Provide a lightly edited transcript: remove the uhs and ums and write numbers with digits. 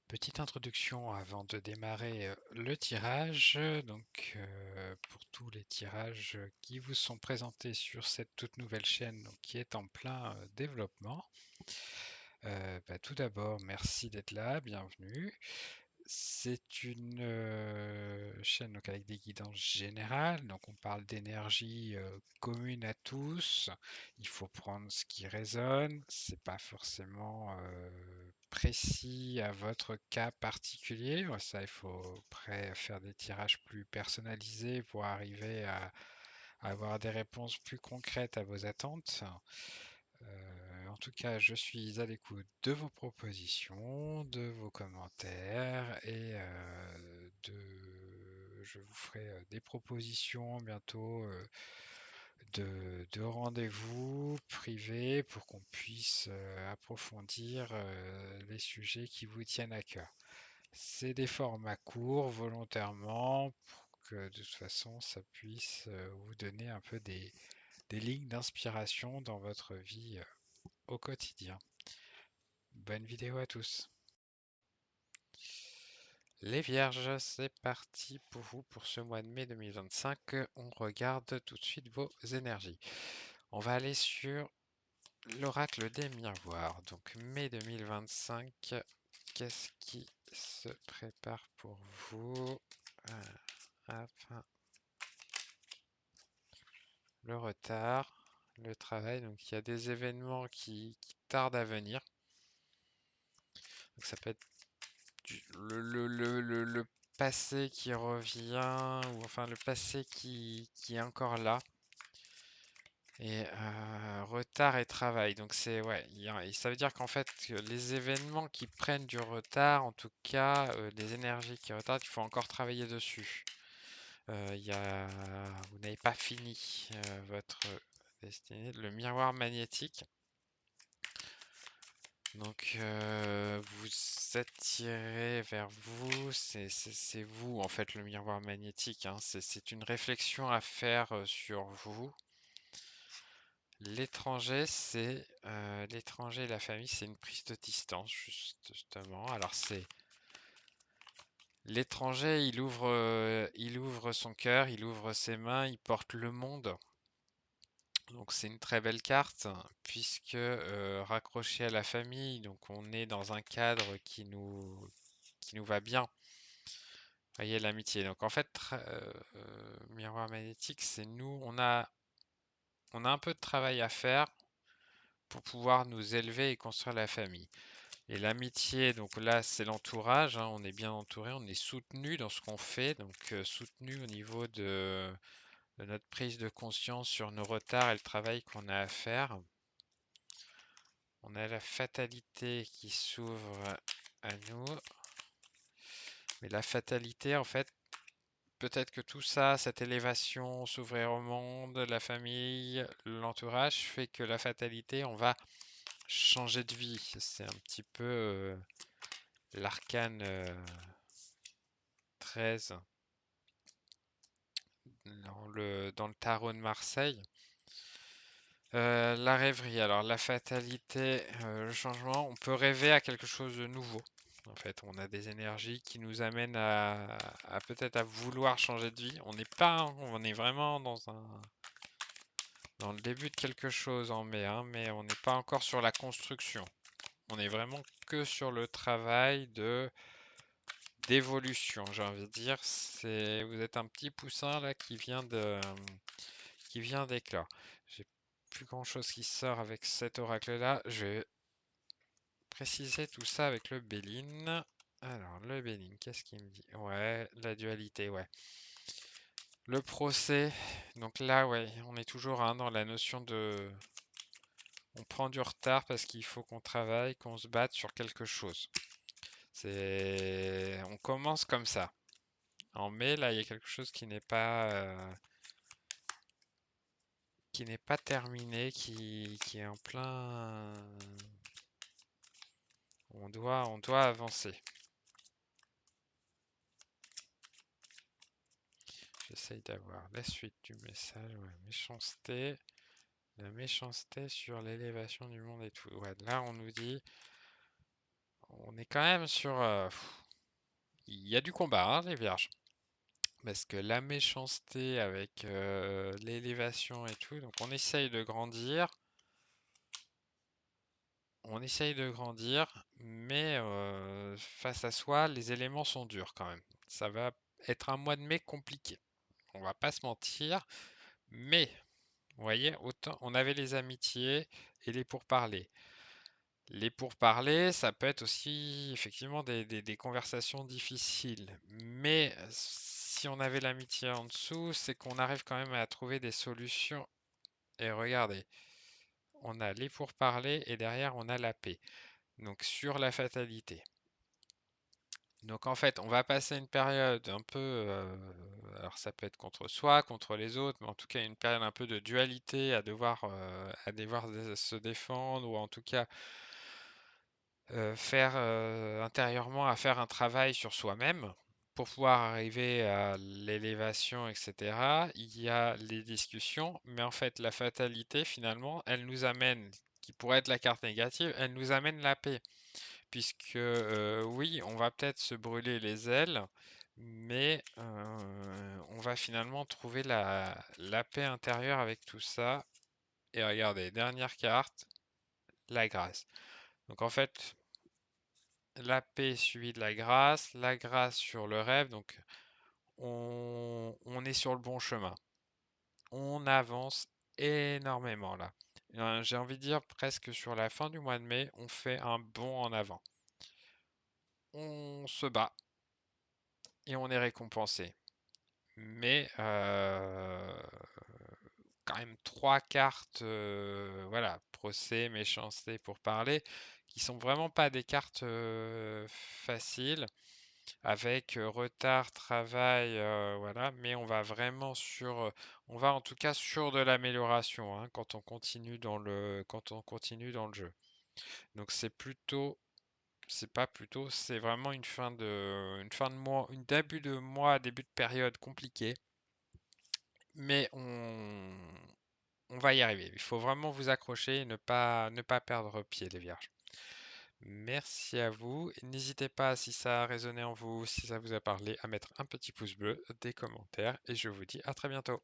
Petite introduction avant de démarrer le tirage. Pour tous les tirages qui vous sont présentés sur cette toute nouvelle chaîne qui est en plein développement. Tout d'abord, merci d'être là, bienvenue. C'est une chaîne avec des guidances générales, donc on parle d'énergie commune à tous. Il faut prendre ce qui résonne, c'est pas forcément précis à votre cas particulier. Ça, il faut après faire des tirages plus personnalisés pour arriver à avoir des réponses plus concrètes à vos attentes. En tout cas, je suis à l'écoute de vos propositions, de vos commentaires je vous ferai des propositions bientôt de rendez-vous privés pour qu'on puisse approfondir les sujets qui vous tiennent à cœur. C'est des formats courts volontairement pour que de toute façon ça puisse vous donner un peu des lignes d'inspiration dans votre vie au quotidien. Bonne vidéo à tous. Les Vierges, c'est parti pour vous pour ce mois de mai 2025. On regarde tout de suite vos énergies. On va aller sur l'oracle des miroirs. Donc mai 2025, qu'est-ce qui se prépare pour vous? Hop. Le retard, le travail. Donc il y a des événements qui tardent à venir. Donc ça peut être le passé qui revient, ou enfin le passé qui est encore là. Et retard et travail. Donc c'est ouais, et ça veut dire qu'en fait que les événements qui prennent du retard, en tout cas les énergies qui retardent, il faut encore travailler dessus. Vous n'avez pas fini votre destinée. Le miroir magnétique. Donc vous attirez vers vous, c'est vous en fait le miroir magnétique, hein. C'est une réflexion à faire sur vous. L'étranger, l'étranger et la famille, c'est une prise de distance justement. Alors c'est l'étranger, il ouvre son cœur, il ouvre ses mains, il porte le monde. Donc c'est une très belle carte puisque raccroché à la famille, donc on est dans un cadre qui nous va bien. Vous voyez l'amitié. Donc en fait, miroir magnétique, c'est nous, on a un peu de travail à faire pour pouvoir nous élever et construire la famille. Et l'amitié, donc là, c'est l'entourage, hein, on est bien entouré, on est soutenu dans ce qu'on fait, donc soutenu au niveau de notre prise de conscience sur nos retards et le travail qu'on a à faire. On a la fatalité qui s'ouvre à nous. Mais la fatalité, en fait, peut-être que tout ça, cette élévation, s'ouvrir au monde, la famille, l'entourage, fait que la fatalité, on va changer de vie. C'est un petit peu l'arcane 13 dans le tarot de Marseille. La rêverie, alors la fatalité, le changement, on peut rêver à quelque chose de nouveau. En fait, on a des énergies qui nous amènent à peut-être à vouloir changer de vie. On n'est pas, on est vraiment dans le début de quelque chose en mai, hein, mais on n'est pas encore sur la construction. On est vraiment que sur le travail d'évolution, j'ai envie de dire. Vous êtes un petit poussin là qui vient d'éclore. J'ai plus grand chose qui sort avec cet oracle là. Je vais préciser tout ça avec le Béline. Alors, le Béline, qu'est-ce qu'il me dit? Ouais, la dualité, ouais. Le procès, donc là, ouais, on est toujours hein, dans la notion de... On prend du retard parce qu'il faut qu'on travaille, qu'on se batte sur quelque chose. On commence comme ça. En mai, là, il y a quelque chose qui n'est pas terminé, qui est en plein... on doit avancer. J'essaye d'avoir la suite du message. Ouais, méchanceté. La méchanceté sur l'élévation du monde et tout. Ouais, là, on nous dit on est quand même sur... il y a du combat, hein, les vierges. Parce que la méchanceté avec l'élévation et tout, donc on essaye de grandir, mais face à soi, les éléments sont durs quand même. Ça va être un mois de mai compliqué, on va pas se mentir, mais vous voyez, autant on avait les amitiés et les pourparlers. Les pourparlers, ça peut être aussi effectivement des conversations difficiles. Mais si on avait l'amitié en dessous, c'est qu'on arrive quand même à trouver des solutions. Et regardez, on a les pourparlers et derrière on a la paix. Donc sur la fatalité. Donc en fait, on va passer une période un peu, alors ça peut être contre soi, contre les autres, mais en tout cas une période un peu de dualité à devoir se défendre ou en tout cas faire intérieurement à faire un travail sur soi-même pour pouvoir arriver à l'élévation, etc. Il y a les discussions, mais en fait, la fatalité, finalement, elle nous amène, qui pourrait être la carte négative, elle nous amène la paix. Puisque oui, on va peut-être se brûler les ailes, mais on va finalement trouver la paix intérieure avec tout ça. Et regardez, dernière carte, la grâce. Donc en fait, la paix suivie de la grâce sur le rêve, donc on est sur le bon chemin. On avance énormément là. J'ai envie de dire presque sur la fin du mois de mai, on fait un bond en avant. On se bat et on est récompensé. Mais quand même trois cartes, voilà, procès, méchanceté pour parler, qui sont vraiment pas des cartes faciles. Avec retard, travail, voilà, mais on va vraiment on va en tout cas sur de l'amélioration hein, quand on continue dans le jeu. Donc c'est pas plutôt, c'est vraiment une fin de mois, une début de période compliquée, mais on va y arriver. Il faut vraiment vous accrocher et ne pas perdre pied, les vierges. Merci à vous. N'hésitez pas, si ça a résonné en vous, si ça vous a parlé, à mettre un petit pouce bleu, des commentaires, et je vous dis à très bientôt.